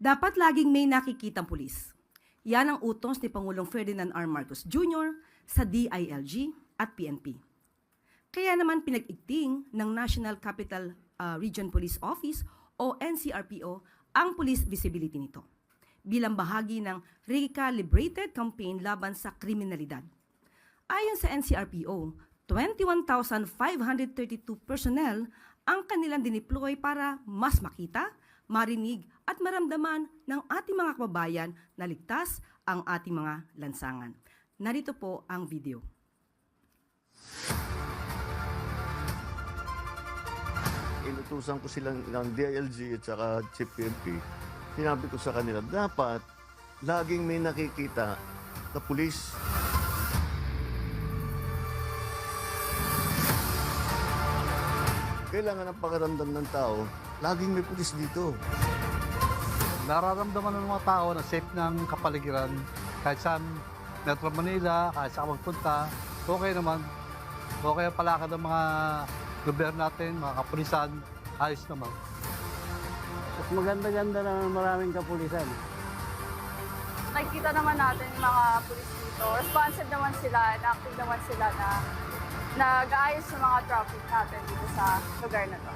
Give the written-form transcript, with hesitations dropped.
Dapat laging may nakikitang pulis. Yan ang utos ni Pangulong Ferdinand R. Marcos Jr. sa DILG at PNP. Kaya naman pinag-igting ng National Capital Region Police Office o NCRPO ang police visibility nito bilang bahagi ng recalibrated campaign laban sa kriminalidad. Ayon sa NCRPO, 21,532 personnel ang kanilang dineploy para mas makita, marinig at maramdaman ng ating mga kababayan na ligtas ang ating mga lansangan. Narito po ang video. Inutusan ko silang ng DILG at saka Chief PNP. Sinabi ko sa kanila, dapat laging may nakikita na pulis. Kailangan ang pakiramdam ng tao, laging may pulis dito. Nararamdaman ng mga tao na safe ng kapaligiran kahit saan Metro Manila, kahit saan magpunta, okay naman. Okay ang palakad ng mga gobyerno natin, mga kapulisan, ayos naman. Mas maganda-ganda naman maraming kapulisan. Nakikita naman natin yung mga pulis dito. Responsive naman sila, active naman sila na nag-aayos sa mga traffic natin dito sa lugar na to.